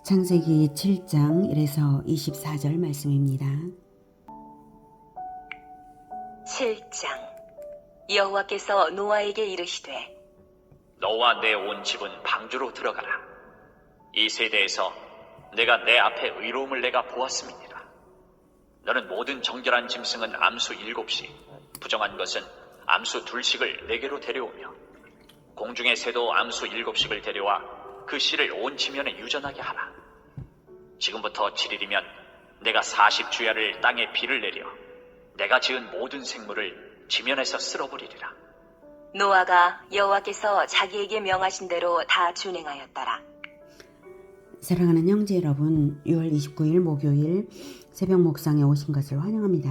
창세기 7장 1에서 24절 말씀입니다. 7장 여호와께서 노아에게 이르시되 너와 내 온 집은 방주로 들어가라. 이 세대에서 내가 내 앞에 의로움을 내가 보았음이니라. 너는 모든 정결한 짐승은 암수 7씩, 부정한 것은 암수 2씩을 내게로 데려오며 공중의 새도 암수 7씩을 데려와 그 씨를 온 지면에 유전하게 하라. 지금부터 7일이면 내가 40주야를 땅에 비를 내려 내가 지은 모든 생물을 지면에서 쓸어버리리라. 노아가 여호와께서 자기에게 명하신 대로 다 준행하였더라. 사랑하는 형제 여러분, 6월 29일 목요일 새벽 목상에 오신 것을 환영합니다.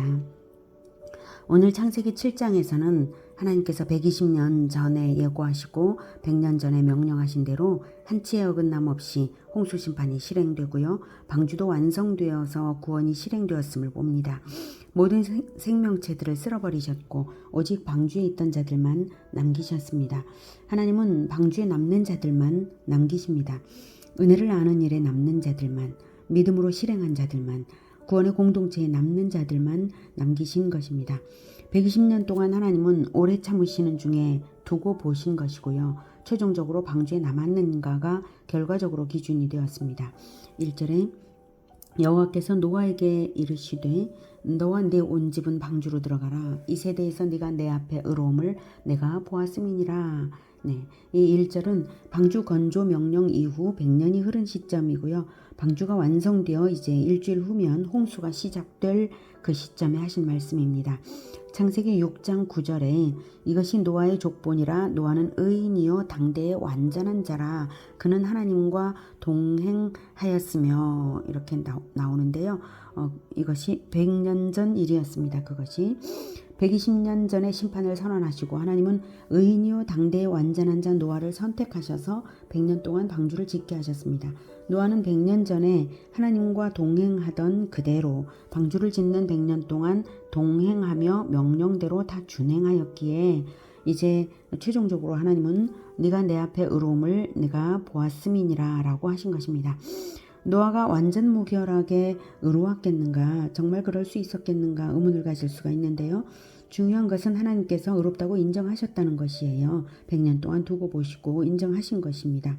오늘 창세기 7장에서는 하나님께서 120년 전에 예고하시고 100년 전에 명령하신 대로 한치의 어긋남 없이 홍수 심판이 실행되고요. 방주도 완성되어서 구원이 실행되었음을 봅니다. 모든 생명체들을 쓸어버리셨고 오직 방주에 있던 자들만 남기셨습니다. 하나님은 방주에 남는 자들만 남기십니다. 은혜를 아는 일에 남는 자들만, 믿음으로 실행한 자들만, 구원의 공동체에 남는 자들만 남기신 것입니다. 120년 동안 하나님은 오래 참으시는 중에 두고 보신 것이고요. 최종적으로 방주에 남았는가가 결과적으로 기준이 되었습니다. 1절에 여호와께서 노아에게 이르시되 너와 네 온 집은 방주로 들어가라. 이 세대에서 네가 내 앞에 의로움을 내가 보았음이니라. 이 1절은 방주 건조 명령 이후 100년이 흐른 시점이고요. 방주가 완성되어 이제 일주일 후면 홍수가 시작될 그 시점에 하신 말씀입니다. 창세기 6장 9절에 이것이 노아의 족본이라. 노아는 의인이요 당대의 완전한 자라. 그는 하나님과 동행하였으며, 이렇게 나오는데요. 이것이 100년 전 일이었습니다. 그것이 120년 전에 심판을 선언하시고 하나님은 의인이요 당대의 완전한 자 노아를 선택하셔서 100년 동안 방주를 짓게 하셨습니다. 노아는 100년 전에 하나님과 동행하던 그대로 방주를 짓는 100년 동안 동행하며 명령대로 다 준행하였기에 이제 최종적으로 하나님은 네가 내 앞에 의로움을 내가 보았음이니라 라고 하신 것입니다. 노아가 완전 무결하게 의로웠겠는가, 정말 그럴 수 있었겠는가 의문을 가질 수가 있는데요. 중요한 것은 하나님께서 의롭다고 인정하셨다는 것이에요. 100년 동안 두고 보시고 인정하신 것입니다.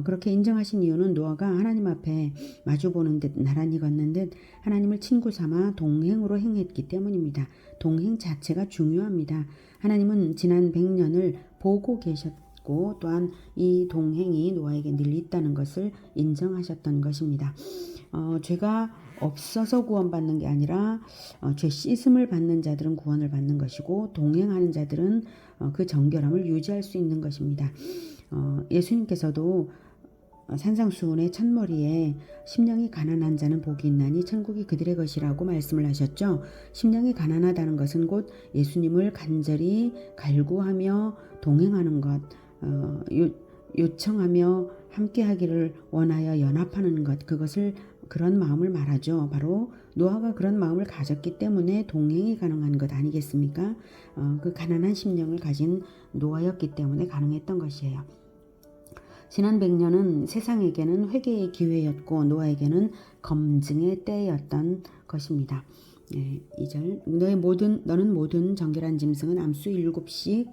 그렇게 인정하신 이유는 노아가 하나님 앞에 마주보는 듯 나란히 걷는 듯 하나님을 친구 삼아 동행으로 행했기 때문입니다. 동행 자체가 중요합니다. 하나님은 지난 100년을 보고 계셨고 또한 이 동행이 노아에게 늘 있다는 것을 인정하셨던 것입니다. 죄가 없어서 구원받는 게 아니라 죄 씻음을 받는 자들은 구원을 받는 것이고 동행하는 자들은 그 정결함을 유지할 수 있는 것입니다. 예수님께서도 산상수훈의 첫머리에 심령이 가난한 자는 복이 있나니 천국이 그들의 것이라고 말씀을 하셨죠. 심령이 가난하다는 것은 곧 예수님을 간절히 갈구하며 동행하는 것, 요청하며 함께하기를 원하여 연합하는 것, 그런 마음을 말하죠. 바로 노아가 그런 마음을 가졌기 때문에 동행이 가능한 것 아니겠습니까? 그 가난한 심령을 가진 노아였기 때문에 가능했던 것이에요. 지난 100년은 세상에게는 회개의 기회였고 노아에게는 검증의 때였던 것입니다. 2절 너는 모든 정결한 짐승은 암수 7씩,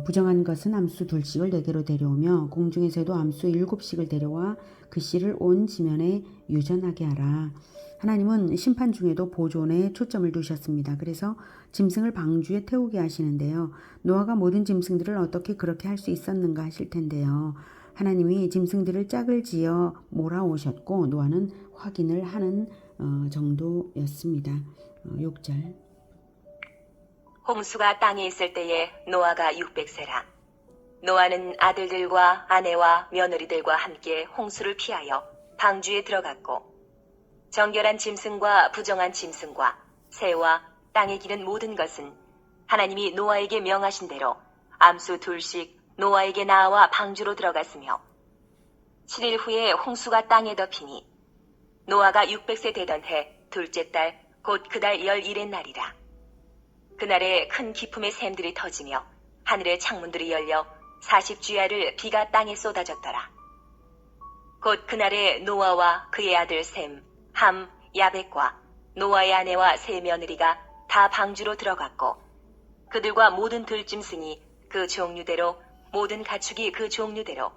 부정한 것은 암수 2씩을 내게로 데려오며 공중의 새도 암수 7씩을 데려와 그 씨를 온 지면에 유전하게 하라. 하나님은 심판 중에도 보존에 초점을 두셨습니다. 그래서 짐승을 방주에 태우게 하시는데요. 노아가 모든 짐승들을 어떻게 그렇게 할 수 있었는가 하실 텐데요. 하나님이 짐승들을 짝을 지어 몰아오셨고 노아는 확인을 하는 정도였습니다. 6절 홍수가 땅에 있을 때에 노아가 600세라. 노아는 아들들과 아내와 며느리들과 함께 홍수를 피하여 방주에 들어갔고 정결한 짐승과 부정한 짐승과 새와 땅에 기는 모든 것은 하나님이 노아에게 명하신 대로 암수 2씩 노아에게 나와 방주로 들어갔으며 7일 후에 홍수가 땅에 덮이니 노아가 600세 되던 해 둘째 달 곧 그달 11의 날이라. 그날에 큰 기품의 샘들이 터지며 하늘의 창문들이 열려 40주야를 비가 땅에 쏟아졌더라. 곧 그날에 노아와 그의 아들 셈, 함, 야벳과 노아의 아내와 세 며느리가 다 방주로 들어갔고 그들과 모든 들짐승이 그 종류대로 모든 가축이 그 종류대로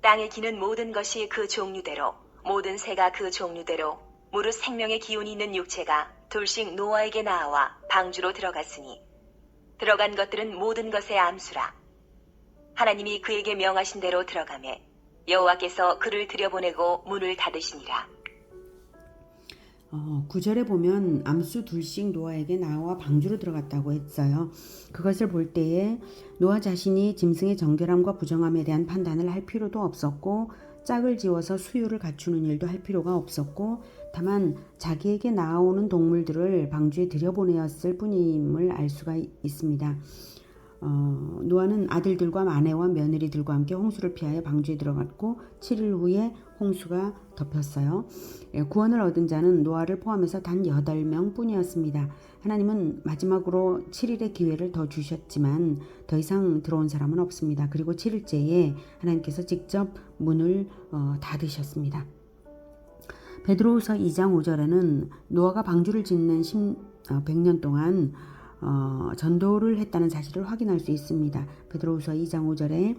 땅에 기는 모든 것이 그 종류대로 모든 새가 그 종류대로 무릇 생명의 기운이 있는 육체가 둘씩 노아에게 나아와 방주로 들어갔으니 들어간 것들은 모든 것의 암수라. 하나님이 그에게 명하신 대로 들어가매 여호와께서 그를 들여보내고 문을 닫으시니라. 9절에 보면 암수 둘씩 노아에게 나와 방주로 들어갔다고 했어요. 그것을 볼 때에 노아 자신이 짐승의 정결함과 부정함에 대한 판단을 할 필요도 없었고 짝을 지어서 수요를 갖추는 일도 할 필요가 없었고 다만 자기에게 나아오는 동물들을 방주에 들여보내었을 뿐임을 알 수가 있습니다. 노아는 아들들과 아내와 며느리들과 함께 홍수를 피하여 방주에 들어갔고 7일 후에 홍수가 덮였어요. 구원을 얻은 자는 노아를 포함해서 단 8명 뿐이었습니다. 하나님은 마지막으로 7일의 기회를 더 주셨지만 더 이상 들어온 사람은 없습니다. 그리고 7일째에 하나님께서 직접 문을 닫으셨습니다. 베드로후서 2장 5절에는 노아가 방주를 짓는 100년 동안 전도를 했다는 사실을 확인할 수 있습니다. 베드로후서 2장 5절에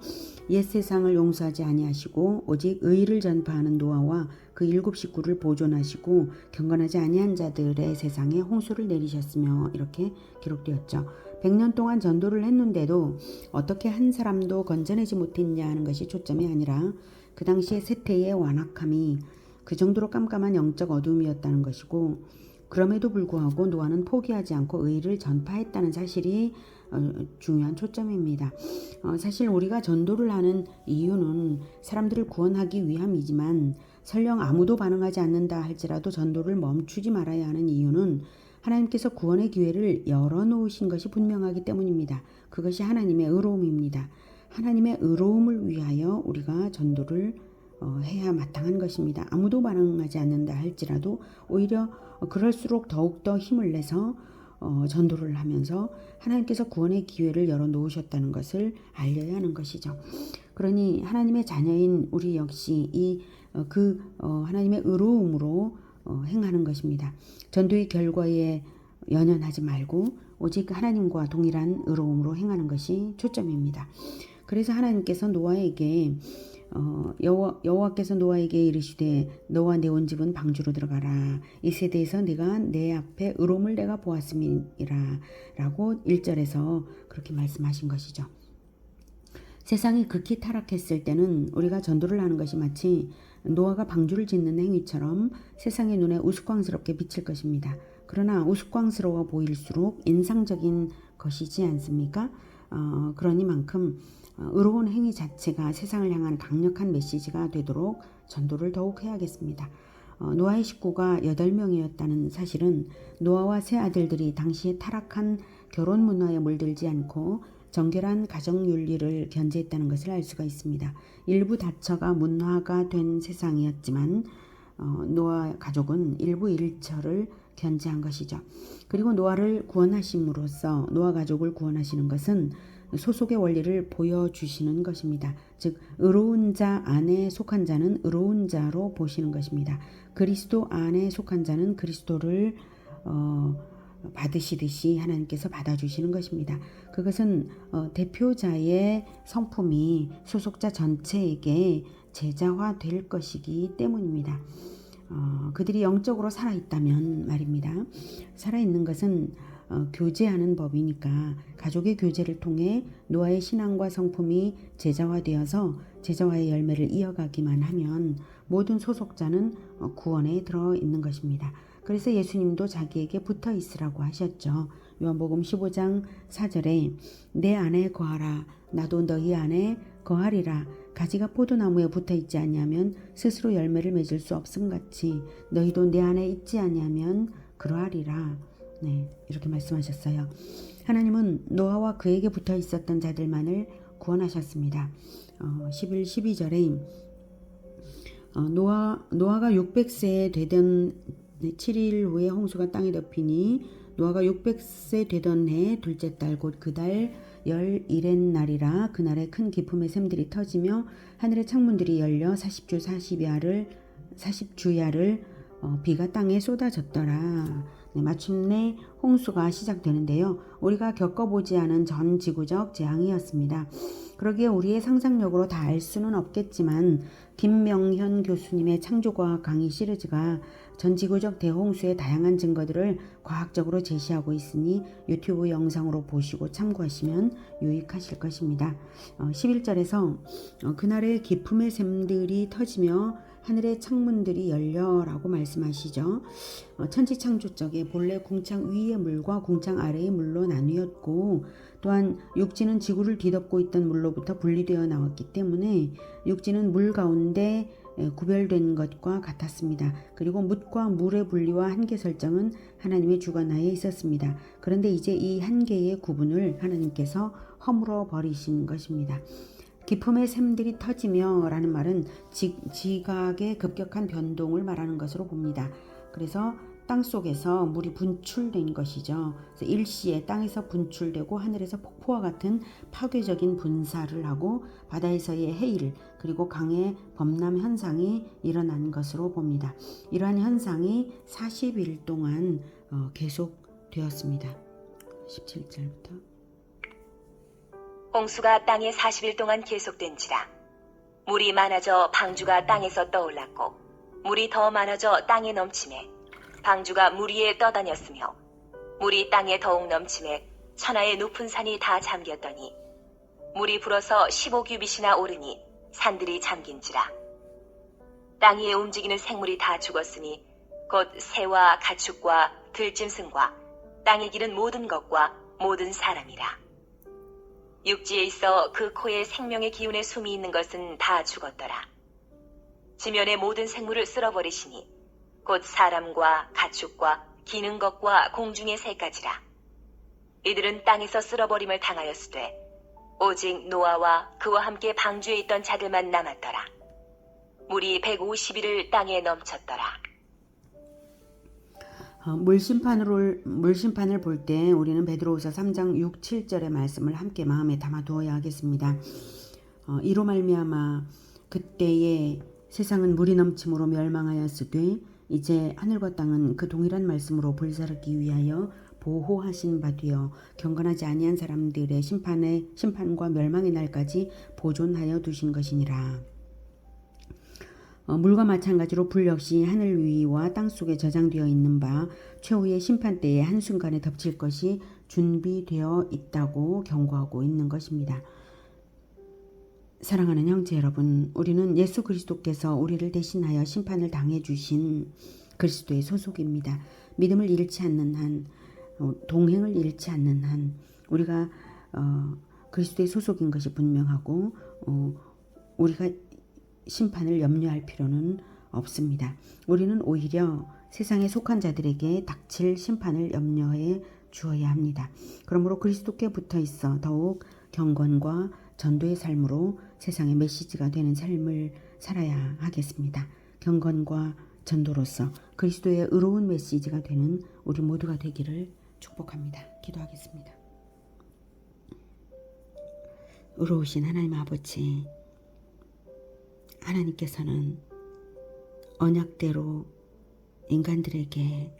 옛 세상을 용서하지 아니하시고 오직 의를 전파하는 노아와 그 7 식구를 보존하시고 경건하지 아니한 자들의 세상에 홍수를 내리셨으며 이렇게 기록되었죠. 100년 동안 전도를 했는데도 어떻게 한 사람도 건져내지 못했냐 하는 것이 초점이 아니라 그 당시의 세태의 완악함이 그 정도로 깜깜한 영적 어둠이었다는 것이고 그럼에도 불구하고 노아는 포기하지 않고 의를 전파했다는 사실이 중요한 초점입니다. 사실 우리가 전도를 하는 이유는 사람들을 구원하기 위함이지만 설령 아무도 반응하지 않는다 할지라도 전도를 멈추지 말아야 하는 이유는 하나님께서 구원의 기회를 열어놓으신 것이 분명하기 때문입니다. 그것이 하나님의 의로움입니다. 하나님의 의로움을 위하여 우리가 전도를 해야 마땅한 것입니다. 아무도 반응하지 않는다 할지라도 오히려 그럴수록 더욱더 힘을 내서 전도를 하면서 하나님께서 구원의 기회를 열어놓으셨다는 것을 알려야 하는 것이죠. 그러니 하나님의 자녀인 우리 역시 하나님의 의로움으로 행하는 것입니다. 전도의 결과에 연연하지 말고 오직 하나님과 동일한 의로움으로 행하는 것이 초점입니다. 그래서 하나님께서 노아에게 여호와께서 노아에게 이르시되 너와 내 온 집은 방주로 들어가라. 이 세대에서 내가 내 앞에 의로움을 내가 보았음이라 라고 1절에서 그렇게 말씀하신 것이죠. 세상이 극히 타락했을 때는 우리가 전도를 하는 것이 마치 노아가 방주를 짓는 행위처럼 세상의 눈에 우스꽝스럽게 비칠 것입니다. 그러나 우스꽝스러워 보일수록 인상적인 것이지 않습니까? 그러니만큼 의로운 행위 자체가 세상을 향한 강력한 메시지가 되도록 전도를 더욱 해야겠습니다. 노아의 식구가 8명이었다는 사실은 노아와 세 아들들이 당시에 타락한 결혼 문화에 물들지 않고 정결한 가정윤리를 견지했다는 것을 알 수가 있습니다. 일부 다처가 문화가 된 세상이었지만 노아 가족은 일부 일처를 견지한 것이죠. 그리고 노아를 구원하심으로써 노아 가족을 구원하시는 것은 소속의 원리를 보여주시는 것입니다. 즉 의로운 자 안에 속한 자는 의로운 자로 보시는 것입니다. 그리스도 안에 속한 자는 그리스도를 받으시듯이 하나님께서 받아주시는 것입니다. 그것은 대표자의 성품이 소속자 전체에게 제자화될 것이기 때문입니다. 그들이 영적으로 살아있다면 말입니다. 살아있는 것은 교제하는 법이니까 가족의 교제를 통해 노아의 신앙과 성품이 제자화되어서 제자화의 열매를 이어가기만 하면 모든 소속자는 구원에 들어있는 것입니다. 그래서 예수님도 자기에게 붙어 있으라고 하셨죠. 요한복음 15장 4절에 내 안에 거하라 나도 너희 안에 거하리라. 가지가 포도나무에 붙어 있지 아니하면 스스로 열매를 맺을 수 없음같이 너희도 내 안에 있지 아니하면 그러하리라. 네, 이렇게 말씀하셨어요. 하나님은 노아와 그에게 붙어 있었던 자들만을 구원하셨습니다. 11, 12절에 노아가 600세 되던 7일 후에 홍수가 땅에 덮이니 노아가 600세 되던 해 둘째 달 곧 그 달 열일의 날이라 그날에 큰 기품의 샘들이 터지며 하늘의 창문들이 열려 40주야를 비가 땅에 쏟아졌더라. 네, 마침내 홍수가 시작되는데요. 우리가 겪어보지 않은 전 지구적 재앙이었습니다. 그러기에 우리의 상상력으로 다 알 수는 없겠지만 김명현 교수님의 창조과학 강의 시리즈가 전 지구적 대홍수의 다양한 증거들을 과학적으로 제시하고 있으니 유튜브 영상으로 보시고 참고하시면 유익하실 것입니다. 11절에서 그날의 기품의 샘들이 터지며 하늘의 창문들이 열려라고 말씀하시죠. 천지창조적에 본래 궁창 위의 물과 궁창 아래의 물로 나뉘었고 또한 육지는 지구를 뒤덮고 있던 물로부터 분리되어 나왔기 때문에 육지는 물 가운데 구별된 것과 같았습니다. 그리고 뭇과 물의 분리와 한계 설정은 하나님의 주관하에 있었습니다. 그런데 이제 이 한계의 구분을 하나님께서 허물어 버리신 것입니다. 기품의 샘들이 터지며 라는 말은 지각의 급격한 변동을 말하는 것으로 봅니다. 그래서 땅 속에서 물이 분출된 것이죠. 그래서 일시에 땅에서 분출되고 하늘에서 폭포와 같은 파괴적인 분사를 하고 바다에서의 해일 그리고 강의 범람 현상이 일어난 것으로 봅니다. 이러한 현상이 40일 동안 계속되었습니다. 17절부터 홍수가 땅에 40일 동안 계속된지라. 물이 많아져 방주가 땅에서 떠올랐고 물이 더 많아져 땅에 넘치매 방주가 물 위에 떠다녔으며 물이 땅에 더욱 넘치매 천하의 높은 산이 다 잠겼더니 물이 불어서 15규빗이나 오르니 산들이 잠긴지라. 땅 위에 움직이는 생물이 다 죽었으니 곧 새와 가축과 들짐승과 땅에 기른 모든 것과 모든 사람이라. 육지에 있어 그 코에 생명의 기운의 숨이 있는 것은 다 죽었더라. 지면의 모든 생물을 쓸어버리시니 곧 사람과 가축과 기는 것과 공중의 새까지라. 이들은 땅에서 쓸어버림을 당하였으되 오직 노아와 그와 함께 방주에 있던 자들만 남았더라. 물이 150일을 땅에 넘쳤더라. 물심판을 볼 때 우리는 베드로후서 3장 6, 7절의 말씀을 함께 마음에 담아 두어야 하겠습니다. 이로 말미암아 그때에 세상은 물이 넘침으로 멸망하였으되 이제 하늘과 땅은 그 동일한 말씀으로 불사르기 위하여 보호하신 바 되어 경건하지 아니한 사람들의 심판과 멸망의 날까지 보존하여 두신 것이니라. 물과 마찬가지로 불 역시 하늘 위와 땅 속에 저장되어 있는 바 최후의 심판 때에 한순간에 덮칠 것이 준비되어 있다고 경고하고 있는 것입니다. 사랑하는 형제 여러분, 우리는 예수 그리스도께서 우리를 대신하여 심판을 당해 주신 그리스도의 소속입니다. 믿음을 잃지 않는 한, 동행을 잃지 않는 한 우리가 그리스도의 소속인 것이 분명하고 우리가 심판을 염려할 필요는 없습니다. 우리는 오히려 세상에 속한 자들에게 닥칠 심판을 염려해 주어야 합니다. 그러므로 그리스도께 붙어 있어 더욱 경건과 전도의 삶으로 세상의 메시지가 되는 삶을 살아야 하겠습니다. 경건과 전도로서 그리스도의 의로운 메시지가 되는 우리 모두가 되기를 축복합니다. 기도하겠습니다. 의로우신 하나님 아버지, 하나님께서는 언약대로 인간들에게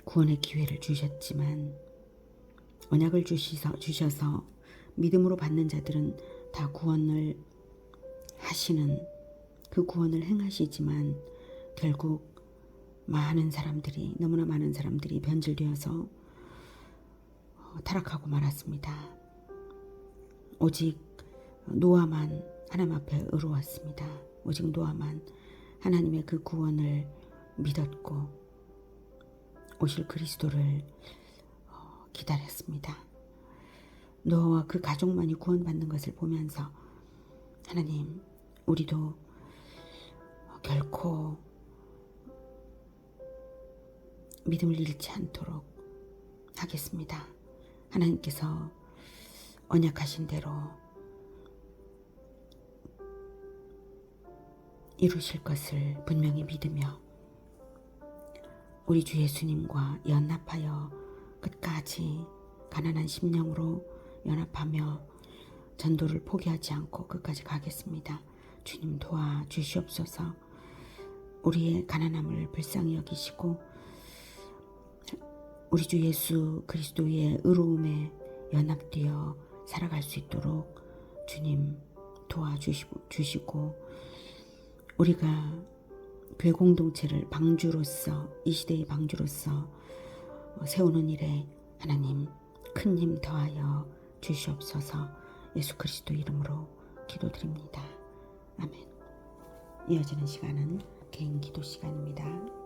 구원의 기회를 주셨지만 언약을 주셔서 믿음으로 받는 자들은 다 구원을 하시는 그 구원을 행하시지만 결국 너무나 많은 사람들이 변질되어서 타락하고 말았습니다. 오직 노아만 하나님 앞에 의로웠습니다. 오직 노아만 하나님의 그 구원을 믿었고 오실 그리스도를 기다렸습니다. 노아와 그 가족만이 구원받는 것을 보면서 하나님, 우리도 결코 믿음을 잃지 않도록 하겠습니다. 하나님께서 언약하신 대로 이루실 것을 분명히 믿으며 우리 주 예수님과 연합하여 끝까지 가난한 심령으로 연합하며 전도를 포기하지 않고 끝까지 가겠습니다. 주님 도와주시옵소서. 우리의 가난함을 불쌍히 여기시고 우리 주 예수 그리스도의 의로움에 연합되어 살아갈 수 있도록 주님 도와주시고 우리가 교회 공동체를 방주로서 이 시대의 방주로서 세우는 일에 하나님 큰 힘 더하여 주시옵소서. 예수 그리스도 이름으로 기도드립니다. 아멘. 이어지는 시간은 개인 기도 시간입니다.